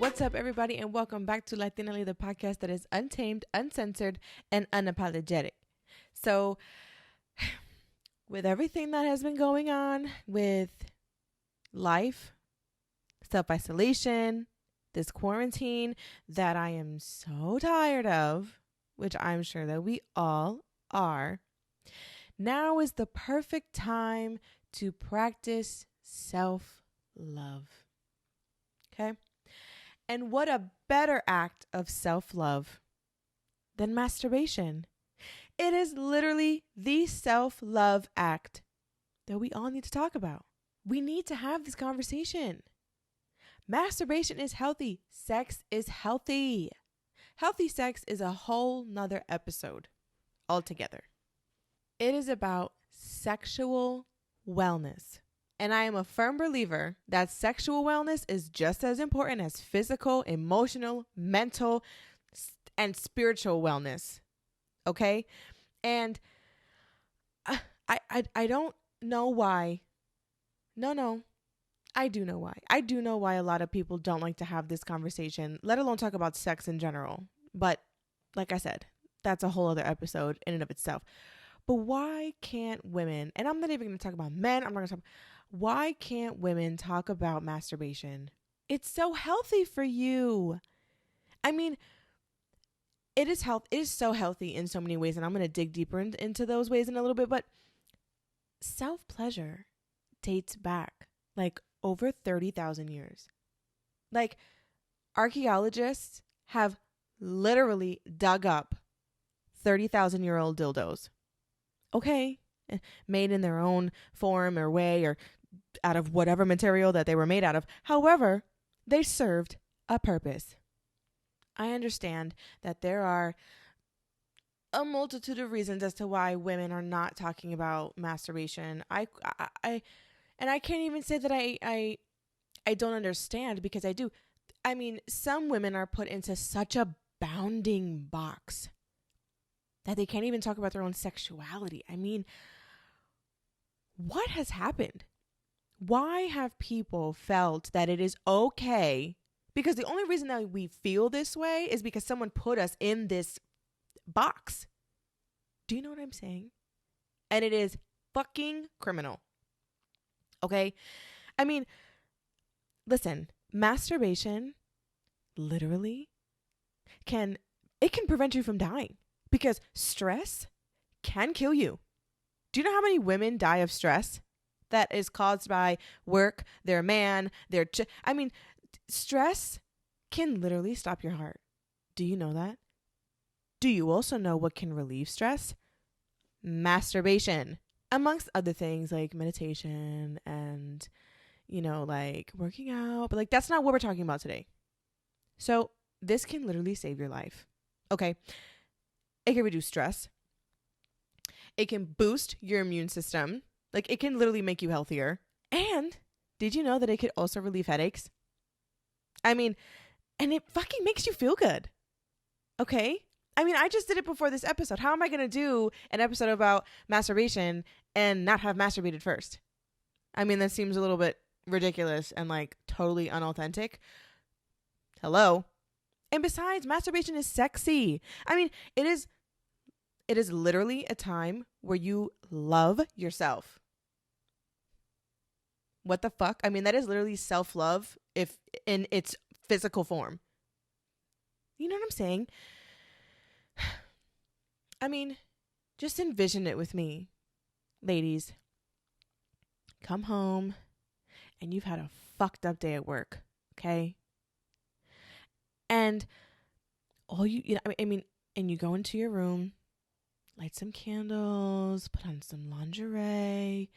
What's up, everybody, and welcome back to Latinaly, the podcast that is untamed, uncensored, and unapologetic. So, with everything that has been going on with life, self-isolation, this quarantine that I am so tired of, which I'm sure that we all are, now is the perfect time to practice self-love. Okay? And what a better act of self-love than masturbation. It is literally the self-love act that we all need to talk about. We need to have this conversation. Masturbation is healthy. Sex is healthy. Healthy sex is a whole nother episode altogether. It is about sexual wellness. And I am a firm believer that sexual wellness is just as important as physical, emotional, mental, and spiritual wellness. Okay? And I don't know why. No, I do know why. I do know why a lot of people don't like to have this conversation, let alone talk about sex in general. But like I said, that's a whole other episode in and of itself. But why can't women, and I'm not even going to talk about men, I'm not going to talk, why can't women talk about masturbation? It's so healthy for you. I mean, it is so healthy in so many ways, and I'm going to dig deeper into those ways in a little bit, but self-pleasure dates back like over 30,000 years. Like, archaeologists have literally dug up 30,000-year-old dildos. Okay, made in their own form or way or out of whatever material that they were made out of. However, they served a purpose. I understand that there are a multitude of reasons as to why women are not talking about masturbation. I can't even say that I don't understand, because I do. I mean, some women are put into such a bounding box that they can't even talk about their own sexuality. I mean, what has happened? Why have people felt that it is okay? Because the only reason that we feel this way is because someone put us in this box. Do you know what I'm saying? And it is fucking criminal. Okay? I mean, listen, masturbation literally can prevent you from dying, because stress can kill you. Do you know how many women die of stress that is caused by work, their man, stress can literally stop your heart. Do you know that? Do you also know what can relieve stress? Masturbation. Amongst other things like meditation and, like working out. But like, that's not what we're talking about today. So this can literally save your life. Okay. It can reduce stress. It can boost your immune system. Like, it can literally make you healthier. And did you know that it could also relieve headaches? I mean, and it fucking makes you feel good. Okay? I mean, I just did it before this episode. How am I going to do an episode about masturbation and not have masturbated first? I mean, that seems a little bit ridiculous and like totally unauthentic. Hello? And besides, masturbation is sexy. I mean, it is literally a time where you love yourself. What the fuck? I mean, that is literally self-love if in its physical form. You know what I'm saying? I mean, just envision it with me. Ladies, come home and you've had a fucked up day at work, okay? And and you go into your room, light some candles, put on some lingerie,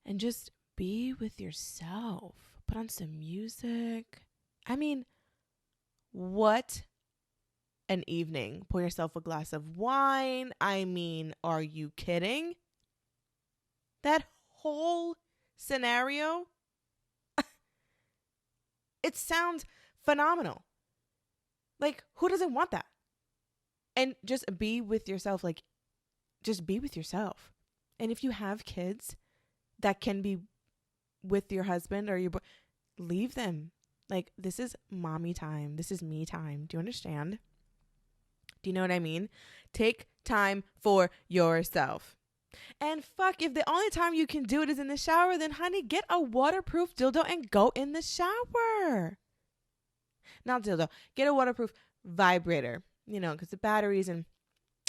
and just be with yourself. Put on some music. I mean, what an evening. Pour yourself a glass of wine. I mean, are you kidding? That whole scenario, it sounds phenomenal. Like, who doesn't want that? And just be with yourself. Like, just be with yourself. And if you have kids that can be with your husband or leave them. Like, this is mommy time. This is me time. Do you understand? Do you know what I mean? Take time for yourself. And fuck, if the only time you can do it is in the shower, then honey, get a waterproof dildo and go in the shower. Not dildo. Get a waterproof vibrator, you know, because the batteries, and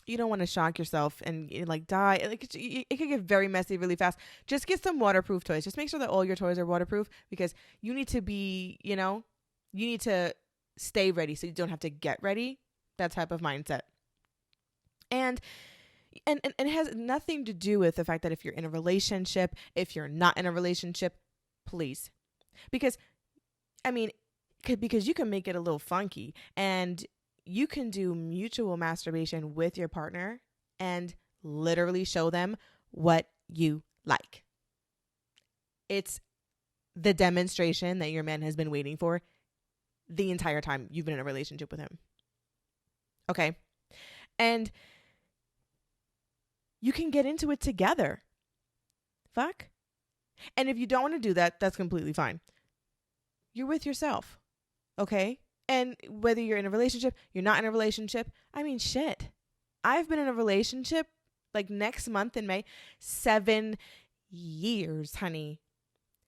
you don't want to shock yourself and like die. Like, it could get very messy really fast. Just get some waterproof toys. Just make sure that all your toys are waterproof, because you need to be, you know, you need to stay ready so you don't have to get ready. That type of mindset. And it has nothing to do with the fact that if you're in a relationship, if you're not in a relationship, please. Because, I mean, because you can make it a little funky, and you can do mutual masturbation with your partner and literally show them what you like. It's the demonstration that your man has been waiting for the entire time you've been in a relationship with him. Okay? And you can get into it together. Fuck. And if you don't want to do that, that's completely fine. You're with yourself. Okay? And whether you're in a relationship, you're not in a relationship, I mean, shit. I've been in a relationship, like, next month in May, 7 years, honey.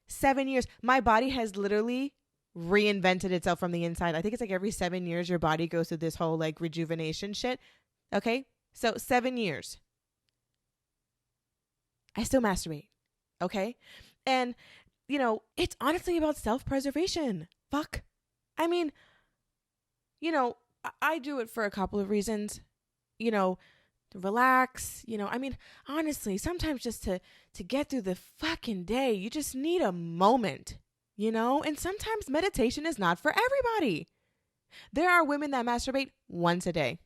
7 years. My body has literally reinvented itself from the inside. I think it's like every 7 years your body goes through this whole like rejuvenation shit. Okay? So 7 years. I still masturbate. Okay? And, you know, it's honestly about self-preservation. Fuck. I mean, you know, I do it for a couple of reasons. You know, to relax. You know, I mean, honestly, sometimes just to get through the fucking day, you just need a moment, you know? And sometimes meditation is not for everybody. There are women that masturbate once a day.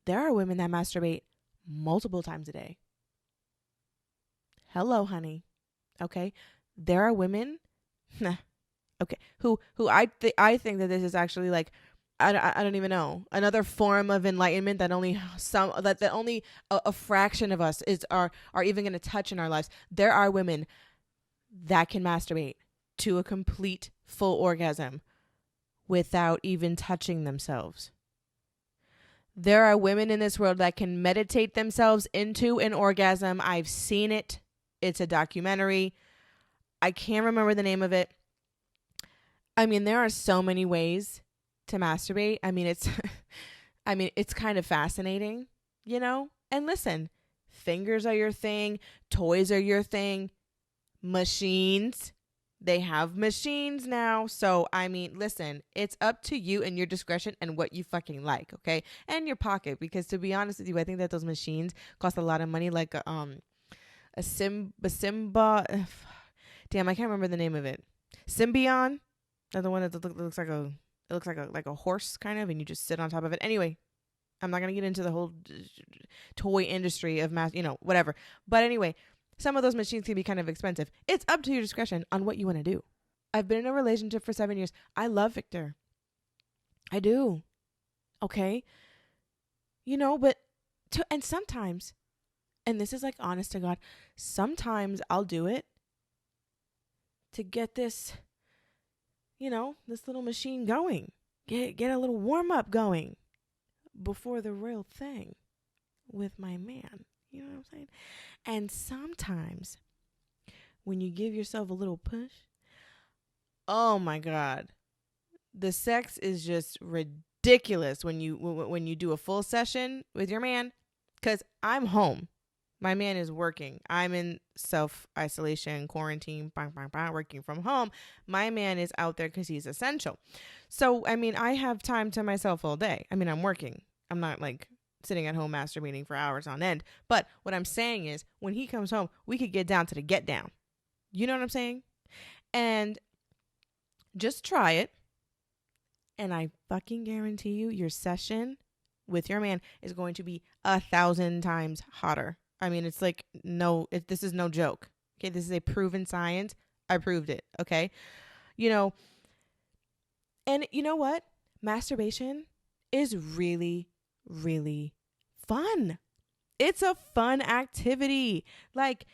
There are women that masturbate multiple times a day. Hello, honey. Okay? There are women, okay, who I think that this is actually like, I don't even know, another form of enlightenment that only only a fraction of us are even going to touch in our lives. There are women that can masturbate to a complete full orgasm without even touching themselves. There are women in this world that can meditate themselves into an orgasm. I've seen it. It's a documentary. I can't remember the name of it. I mean, there are so many ways to masturbate. I mean, it's kind of fascinating, you know? And listen, fingers are your thing. Toys are your thing. Machines. They have machines now. So, I mean, listen, it's up to you and your discretion and what you fucking like, okay? And your pocket, because to be honest with you, I think that those machines cost a lot of money, like a Simba. Damn, I can't remember the name of it. Symbion. That's the one that looks like a horse kind of, and you just sit on top of it. Anyway, I'm not gonna get into the whole toy industry of mass, you know, whatever. But anyway, some of those machines can be kind of expensive. It's up to your discretion on what you want to do. I've been in a relationship for 7 years. I love Victor. I do. Okay. You know, and sometimes, and this is like honest to God, sometimes I'll do it to get this, you know, this little machine going. Get a little warm up going before the real thing with my man. You know what I'm saying? And sometimes when you give yourself a little push, oh my God, the sex is just ridiculous when you do a full session with your man. Because I'm home. My man is working. I'm in self-isolation, quarantine, working from home. My man is out there because he's essential. So, I mean, I have time to myself all day. I mean, I'm working. I'm not like sitting at home masturbating for hours on end. But what I'm saying is when he comes home, we could get down to the get down. You know what I'm saying? And just try it. And I fucking guarantee you your session with your man is going to be 1,000 times hotter. I mean, it's like, this is no joke. Okay, this is a proven science. I proved it. Okay, you know, and you know what? Masturbation is really, really fun. It's a fun activity. Like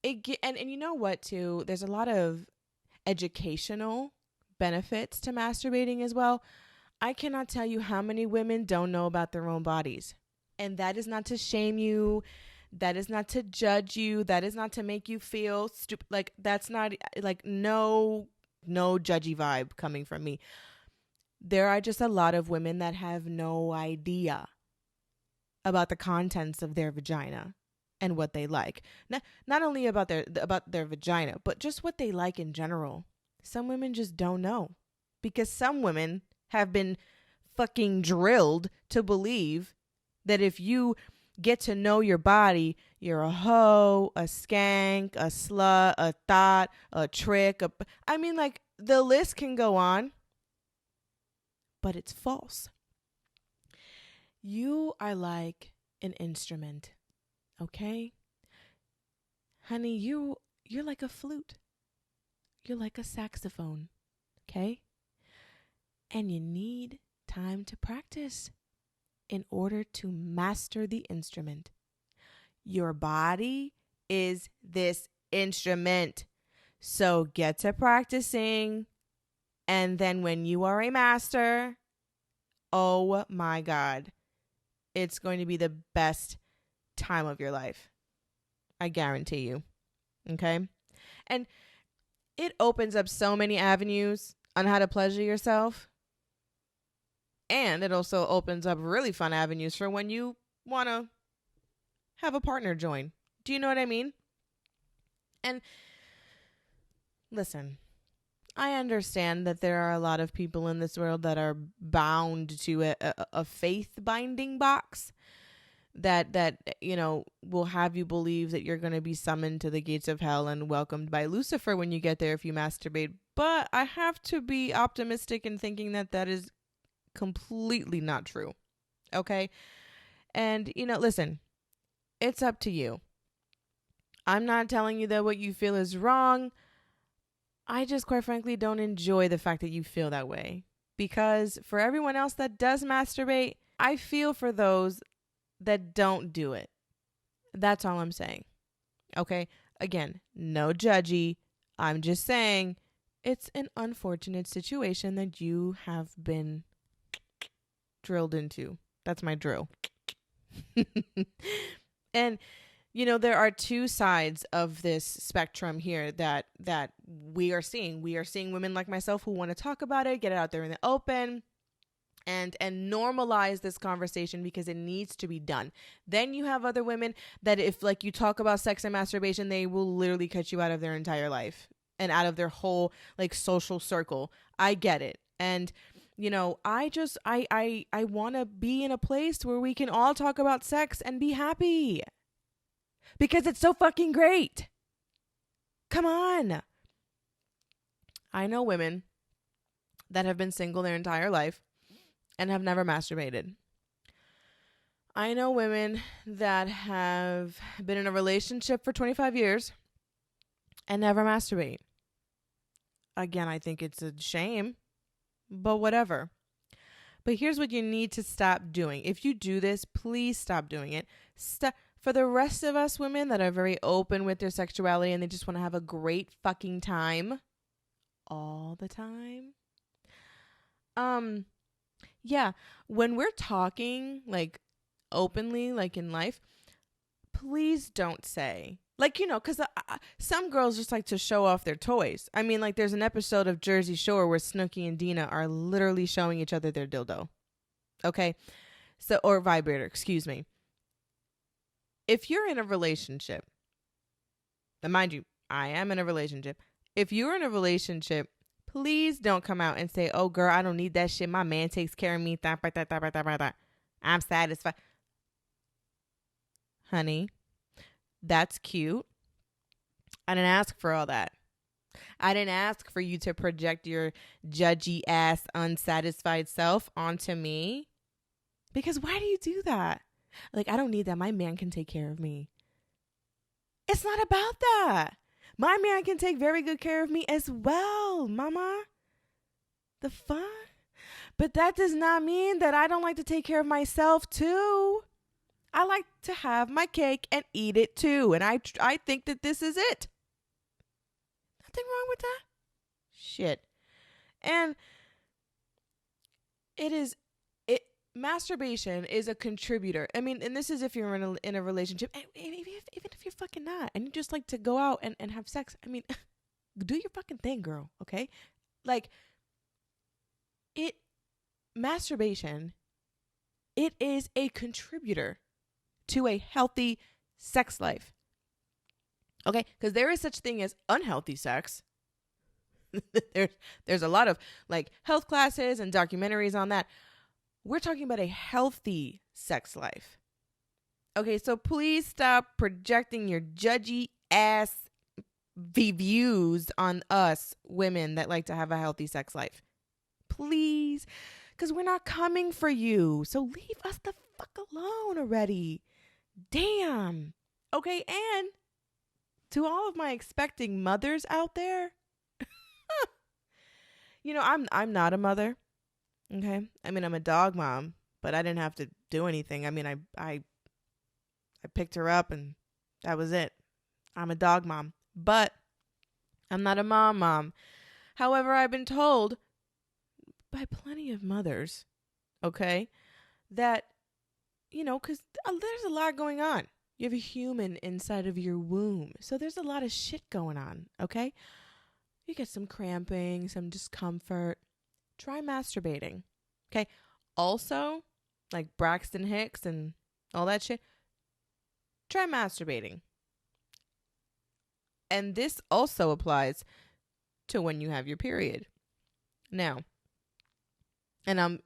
and you know what too? There's a lot of educational benefits to masturbating as well. I cannot tell you how many women don't know about their own bodies. And that is not to shame you. That is not to judge you. That is not to make you feel stupid. Like, that's not, like, no judgy vibe coming from me. There are just a lot of women that have no idea about the contents of their vagina and what they like. Not only about their vagina, but just what they like in general. Some women just don't know, because some women have been fucking drilled to believe that if you get to know your body, you're a hoe, a skank, a slut, a thought, a trick. I mean, like, the list can go on, but it's false. You are like an instrument, okay? Honey, you're like a flute. You're like a saxophone, okay? And you need time to practice in order to master the instrument. Your body is this instrument. So get to practicing. And then when you are a master, oh my God, it's going to be the best time of your life. I guarantee you. Okay? And it opens up so many avenues on how to pleasure yourself. And it also opens up really fun avenues for when you want to have a partner join. Do you know what I mean? And listen, I understand that there are a lot of people in this world that are bound to a faith binding box that you know will have you believe that you're going to be summoned to the gates of hell and welcomed by Lucifer when you get there if you masturbate. But I have to be optimistic in thinking that that is completely not true. Okay? And you know, listen, it's up to you. I'm not telling you that what you feel is wrong. I just quite frankly don't enjoy the fact that you feel that way. Because for everyone else that does masturbate, I feel for those that don't do it. That's all I'm saying. Okay? Again, no judgy. I'm just saying it's an unfortunate situation that you have been drilled into. That's my drill. And you know, there are two sides of this spectrum here that we are seeing. We are seeing women like myself who want to talk about it, get it out there in the open, and normalize this conversation because it needs to be done. Then you have other women that if like you talk about sex and masturbation, they will literally cut you out of their entire life and out of their whole like social circle. I get it. And you know, I want to be in a place where we can all talk about sex and be happy. Because it's so fucking great. Come on. I know women that have been single their entire life and have never masturbated. I know women that have been in a relationship for 25 years and never masturbate. Again, I think it's a shame, but whatever. But here's what you need to stop doing. If you do this, please stop doing it. For the rest of us women that are very open with their sexuality and they just want to have a great fucking time all the time. Yeah, when we're talking like openly, like in life, please don't say like, you know, because some girls just like to show off their toys. I mean, like there's an episode of Jersey Shore where Snooki and Dina are literally showing each other their dildo. Okay. So, or vibrator, excuse me. If you're in a relationship, and mind you, I am in a relationship. If you're in a relationship, please don't come out and say, oh, girl, I don't need that shit. My man takes care of me. I'm satisfied. Honey, that's cute. I didn't ask for all that. I didn't ask for you to project your judgy ass, unsatisfied self onto me. Because why do you do that? Like, I don't need that. My man can take care of me. It's not about that. My man can take very good care of me as well, mama. The fuck? But that does not mean that I don't like to take care of myself, too. I like to have my cake and eat it, too. And I think that this is it. Nothing wrong with that. Shit. And masturbation is a contributor. I mean, and this is if you're in a relationship, and even if you're fucking not, and you just like to go out and have sex. I mean, do your fucking thing, girl. Okay, like masturbation, it is a contributor to a healthy sex life. Okay, because there is such thing as unhealthy sex. there's a lot of like health classes and documentaries on that. We're talking about a healthy sex life. Okay, so please stop projecting your judgy ass views on us women that like to have a healthy sex life. Please, because we're not coming for you. So leave us the fuck alone already. Damn. Okay, and to all of my expecting mothers out there, I'm not a mother. Okay, I mean, I'm a dog mom, but I didn't have to do anything. I mean, I picked her up and that was it. I'm a dog mom, but I'm not a mom. However, I've been told by plenty of mothers, okay, that, because there's a lot going on. You have a human inside of your womb. So there's a lot of shit going on, okay? You get some cramping, some discomfort. Try masturbating, okay? Also, like Braxton Hicks and all that shit, try masturbating. And this also applies to when you have your period. Now, and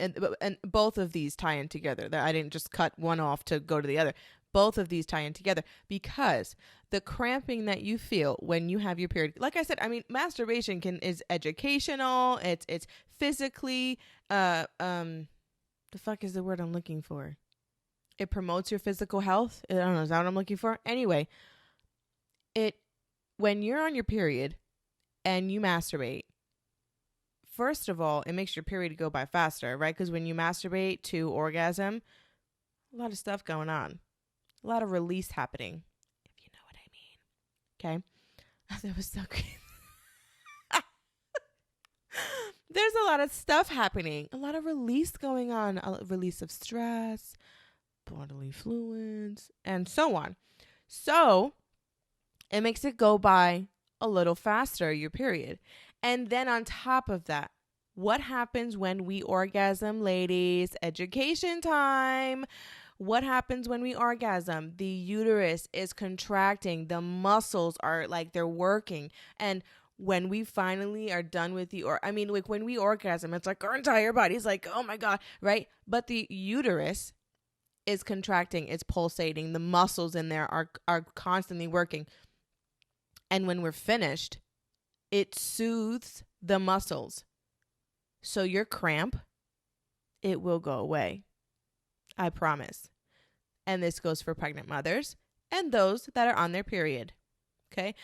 both of these tie in together. That I didn't just cut one off to go to the other. Both of these tie in together because the cramping that you feel when you have your period, like I said, I mean, masturbation is educational. It's physically, the fuck is the word I'm looking for? It promotes your physical health. I don't know. Is that what I'm looking for? Anyway, when you're on your period and you masturbate, first of all, it makes your period go by faster, right? Because when you masturbate to orgasm, a lot of stuff going on. A lot of release happening, if you know what I mean. Okay? That was so great. There's a lot of stuff happening. A lot of release going on. A release of stress, bodily fluids, and so on. So it makes it go by a little faster, your period. And then on top of that, what happens when we orgasm, ladies? Education time. What happens when we orgasm? The uterus is contracting. The muscles are like they're working. And when we finally are done with when we orgasm, it's like our entire body's like, oh my God, right? But the uterus is contracting. It's pulsating. The muscles in there are constantly working. And when we're finished, it soothes the muscles. So your cramp, it will go away. I promise. And this goes for pregnant mothers and those that are on their period. Okay.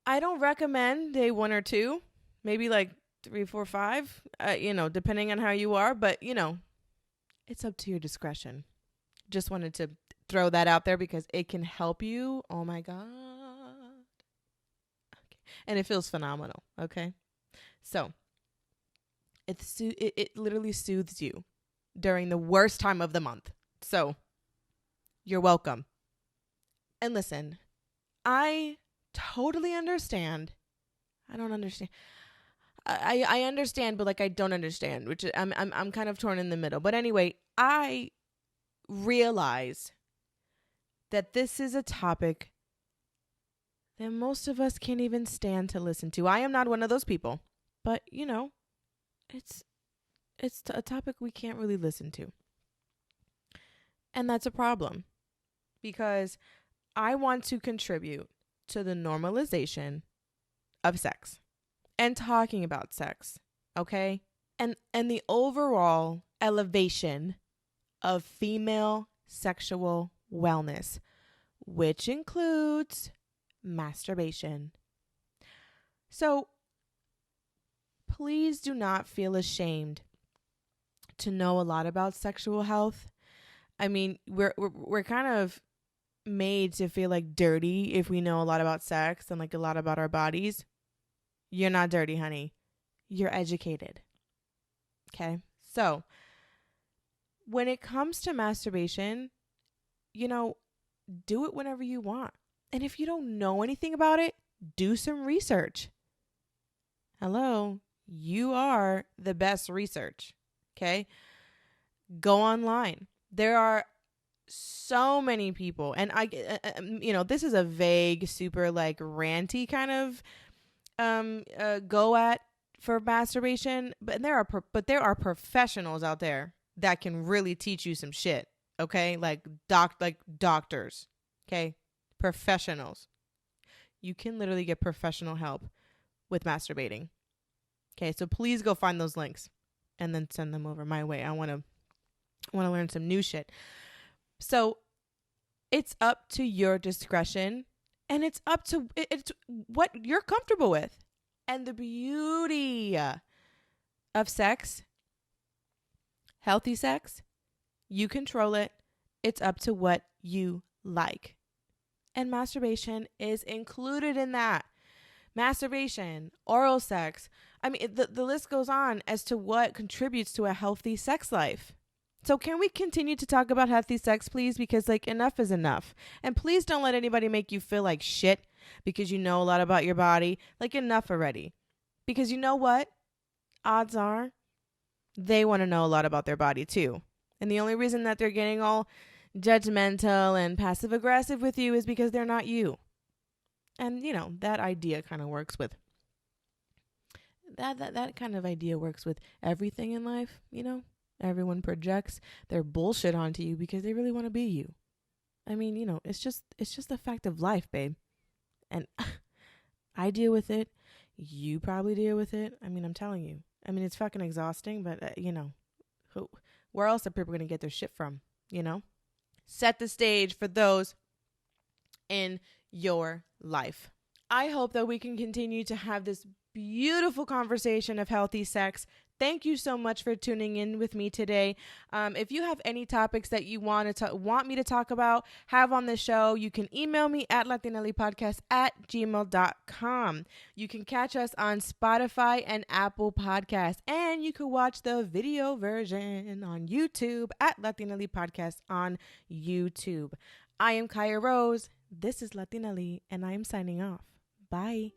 I don't recommend day 1 or 2, maybe like 3, 4, 5, depending on how you are, but it's up to your discretion. Just wanted to throw that out there because it can help you. Oh my God. Okay. And it feels phenomenal. Okay. So it literally soothes you during the worst time of the month. So you're welcome. And listen, I totally understand. I don't understand. I understand, but like I don't understand, which I'm kind of torn in the middle. But anyway, I realize that this is a topic that most of us can't even stand to listen to. I am not one of those people, but it's a topic we can't really listen to. And that's a problem because I want to contribute to the normalization of sex and talking about sex, okay? And the overall elevation of female sexual wellness, which includes masturbation. So please do not feel ashamed to know a lot about sexual health. I mean, we're kind of made to feel like dirty if we know a lot about sex and like a lot about our bodies. You're not dirty, honey. you're educated. Okay? So, when it comes to masturbation, do it whenever you want. And if you don't know anything about it, do some research. Hello, you are the best research. Okay? Go online. There are so many people, and this is a vague, super like ranty kind of go at for masturbation, but there are professionals out there that can really teach you some shit. Okay, like doctors. Okay, professionals. You can literally get professional help with masturbating. Okay, so please go find those links and then send them over my way. I want to learn some new shit. So it's up to your discretion, and it's up to it's what you're comfortable with. And the beauty of sex, healthy sex, you control it. It's up to what you like. And masturbation is included in that. Masturbation, oral sex. I mean, the list goes on as to what contributes to a healthy sex life. So can we continue to talk about healthy sex, please? Because enough is enough. And please don't let anybody make you feel like shit because you know a lot about your body. Enough already. Because you know what? Odds are they want to know a lot about their body too. And the only reason that they're getting all judgmental and passive aggressive with you is because they're not you. And that idea kind of works with that kind of idea works with everything in life. Everyone projects their bullshit onto you because they really want to be you. I mean, it's just a fact of life, babe. And I deal with it. You probably deal with it. I mean, I'm telling you. I mean, it's fucking exhausting, but where else are people going to get their shit from? Set the stage for those in your life. I hope that we can continue to have this beautiful conversation of healthy sex. Thank you so much for tuning in with me today. If you have any topics that you want me to talk about, have on the show, you can email me at latinalypodcast@gmail.com. You can catch us on Spotify and Apple Podcasts, and you can watch the video version on YouTube at Latinaly Podcast on YouTube. I am Kiah Rose. This is Latinaly, and I am signing off. Bye.